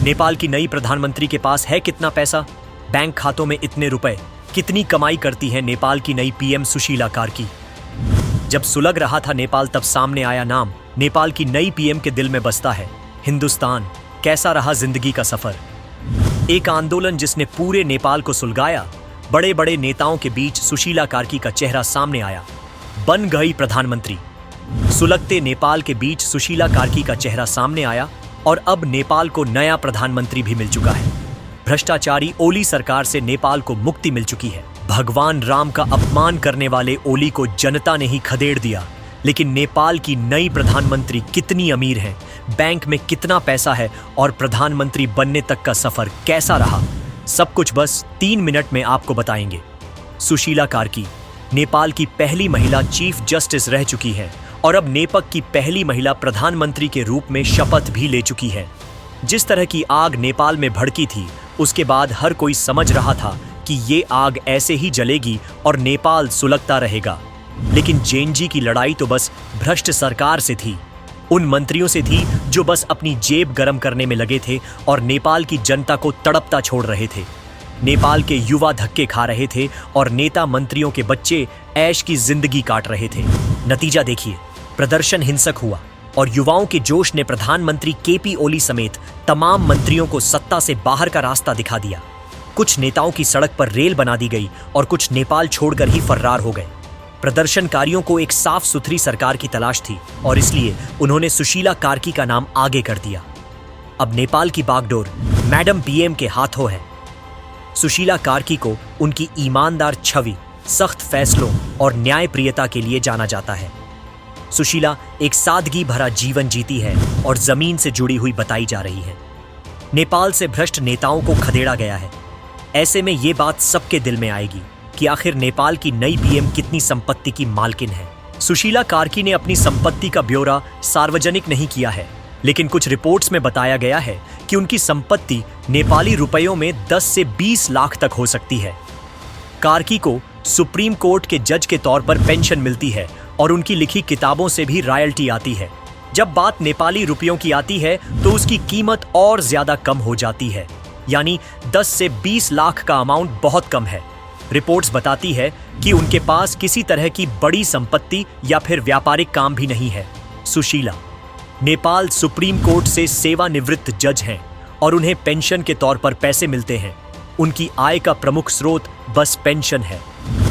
नेपाल की नई प्रधानमंत्री के पास है कितना पैसा, बैंक खातों में इतने रुपए, कितनी कमाई करती है नेपाल की नई पीएम सुशीला कार्की। जब सुलग रहा था नेपाल, तब सामने आया नाम। नेपाल की नई पीएम के दिल में बसता है हिंदुस्तान। कैसा रहा जिंदगी का सफर। एक आंदोलन जिसने पूरे नेपाल को सुलगाया। बड़े बड़े नेताओं के बीच सुशीला कार्की का चेहरा सामने आया, बन गई प्रधानमंत्री। सुलगते नेपाल के बीच सुशीला कार्की का चेहरा सामने आया और अब नेपाल को नया प्रधानमंत्री भी मिल चुका है। भ्रष्टाचारी ओली सरकार से नेपाल को मुक्ति मिल चुकी है। भगवान राम का अपमान करने वाले ओली को जनता ने ही खदेड़ दिया। लेकिन नेपाल की नई प्रधानमंत्री कितनी अमीर है, बैंक में कितना पैसा है और प्रधानमंत्री बनने तक का सफर कैसा रहा, सब कुछ बस 3 मिनट में आपको बताएंगे। सुशीला कार्की नेपाल की पहली महिला चीफ जस्टिस रह चुकी है और अब नेपाल की पहली महिला प्रधानमंत्री के रूप में शपथ भी ले चुकी है। जिस तरह की आग नेपाल में भड़की थी, उसके बाद हर कोई समझ रहा था कि ये आग ऐसे ही जलेगी और नेपाल सुलगता रहेगा। लेकिन जेएनजी की लड़ाई तो बस भ्रष्ट सरकार से थी, उन मंत्रियों से थी जो बस अपनी जेब गरम करने में लगे थे और नेपाल की जनता को तड़पता छोड़ रहे थे। नेपाल के युवा धक्के खा रहे थे और नेता मंत्रियों के बच्चे ऐश की जिंदगी काट रहे थे। नतीजा देखिए, प्रदर्शन हिंसक हुआ और युवाओं के जोश ने प्रधानमंत्री केपी ओली समेत तमाम मंत्रियों को सत्ता से बाहर का रास्ता दिखा दिया। कुछ नेताओं की सड़क पर रेल बना दी गई और कुछ नेपाल छोड़कर ही फर्रार हो गए। प्रदर्शनकारियों को एक साफ सुथरी सरकार की तलाश थी और इसलिए उन्होंने सुशीला कार्की का नाम आगे कर दिया। अब नेपाल की बागडोर मैडम पीएम के हाथों है। सुशीला कार्की को उनकी ईमानदार छवि, सख्त फैसलों और न्यायप्रियता के लिए जाना जाता है। सुशीला एक सादगी भरा जीवन जीती है और जमीन से जुड़ी हुई बताई जा रही है। नेपाल से भ्रष्ट नेताओं को खदेड़ा गया है। ऐसे में ये बात सबके दिल में आएगी कि आखिर नेपाल की नई पीएम कितनी संपत्ति की मालकिन है। सुशीला कार्की ने अपनी संपत्ति का ब्यौरा सार्वजनिक नहीं किया है, लेकिन कुछ रिपोर्ट्स में बताया गया है कि उनकी संपत्ति नेपाली रुपयों में 10 से 20 लाख तक हो सकती है। कार्की को सुप्रीम कोर्ट के जज के तौर पर पेंशन मिलती है और उनकी लिखी किताबों से भी रॉयल्टी आती है। जब बात नेपाली रुपयों की आती है तो उसकी कीमत और ज्यादा कम हो जाती है, यानी 10 से 20 लाख का अमाउंट बहुत कम है। रिपोर्ट्स बताती है कि उनके पास किसी तरह की बड़ी संपत्ति या फिर व्यापारिक काम भी नहीं है। सुशीला नेपाल सुप्रीम कोर्ट से सेवानिवृत्त जज हैं और उन्हें पेंशन के तौर पर पैसे मिलते हैं। उनकी आय का प्रमुख स्रोत बस पेंशन है।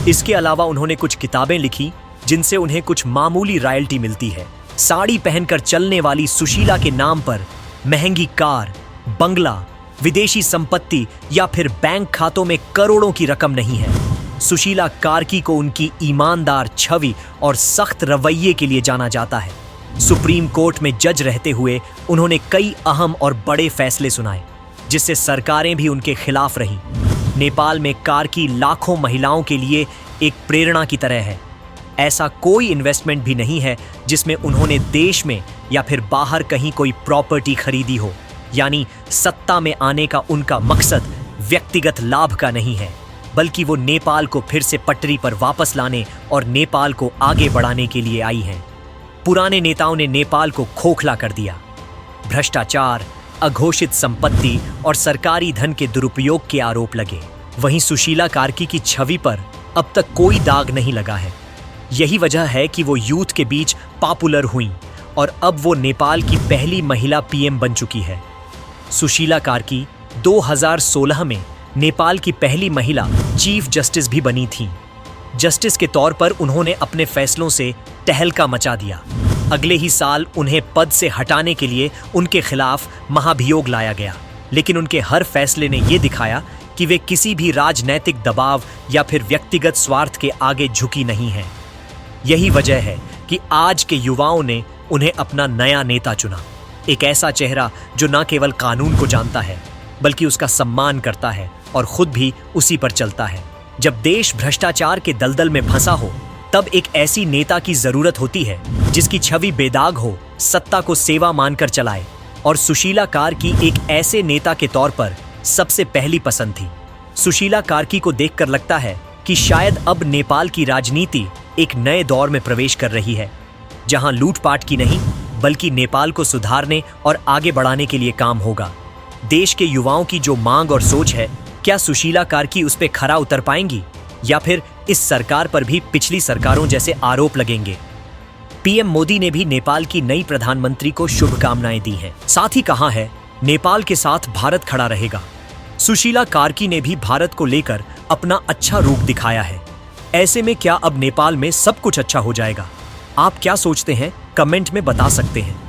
इसके अलावा उन्होंने कुछ किताबें लिखी जिनसे उन्हें कुछ मामूली रॉयल्टी मिलती है। साड़ी पहनकर चलने वाली सुशीला के नाम पर महंगी कार, बंगला, विदेशी संपत्ति या फिर बैंक खातों में करोड़ों की रकम नहीं है। सुशीला कार्की को उनकी ईमानदार छवि और सख्त रवैये के लिए जाना जाता है। सुप्रीम कोर्ट में जज रहते हुए उन्होंने कई अहम और बड़े फैसले सुनाए, जिससे सरकारें भी उनके खिलाफ रहीं। नेपाल में कार्की लाखों महिलाओं के लिए एक प्रेरणा की तरह है। ऐसा कोई इन्वेस्टमेंट भी नहीं है जिसमें उन्होंने देश में या फिर बाहर कहीं कोई प्रॉपर्टी खरीदी हो। यानी सत्ता में आने का उनका मकसद व्यक्तिगत लाभ का नहीं है, बल्कि वो नेपाल को फिर से पटरी पर वापस लाने और नेपाल को आगे बढ़ाने के लिए आई हैं। पुराने नेताओं ने नेपाल को खोखला कर दिया। भ्रष्टाचार, अघोषित संपत्ति और सरकारी धन के दुरुपयोग के आरोप लगे। वहीं सुशीला कार्की की छवि पर अब तक कोई दाग नहीं लगा है। यही वजह है कि वो यूथ के बीच पॉपुलर हुई और अब वो नेपाल की पहली महिला पीएम बन चुकी है। सुशीला कार्की 2016 में नेपाल की पहली महिला चीफ जस्टिस भी बनी थीं। जस्टिस के तौर पर उन्होंने अपने फैसलों से तहलका मचा दिया। अगले ही साल उन्हें पद से हटाने के लिए उनके खिलाफ महाभियोग लाया गया, लेकिन उनके हर फैसले ने यह दिखाया कि वे किसी भी राजनैतिक दबाव या फिर व्यक्तिगत स्वार्थ के आगे झुकी नहीं हैं। यही वजह है कि आज के युवाओं ने उन्हें अपना नया नेता चुना। एक ऐसा चेहरा जो न केवल कानून को जानता है, बल्कि उसका सम्मान करता है और खुद भी उसी पर चलता है। जब देश भ्रष्टाचार के दलदल में फंसा हो, तब एक ऐसी नेता की जरूरत होती है जिसकी छवि बेदाग हो, सत्ता को सेवा मानकर चलाए। और सुशीला कार्की एक ऐसे नेता के तौर पर सबसे पहली पसंद थी। सुशीला कार्की को देखकर लगता है कि शायद अब नेपाल की राजनीति एक नए दौर में प्रवेश कर रही है, जहां लूटपाट की नहीं बल्कि नेपाल को सुधारने और आगे बढ़ाने के लिए काम होगा। देश के युवाओं की जो मांग और सोच है, क्या सुशीला कार्की उस पे खरा उतर पाएंगी या फिर इस सरकार पर भी पिछली सरकारों जैसे आरोप लगेंगे? पीएम मोदी ने भी नेपाल की नई प्रधानमंत्री को शुभकामनाएं दी हैं। साथ ही कहा है, नेपाल के साथ भारत खड़ा रहेगा। सुशीला कार्की ने भी भारत को लेकर अपना अच्छा रूप दिखाया है। ऐसे में क्या अब नेपाल में सब कुछ अच्छा हो जाएगा? आप क्या सोचते हैं, कमेंट में बता सकते हैं।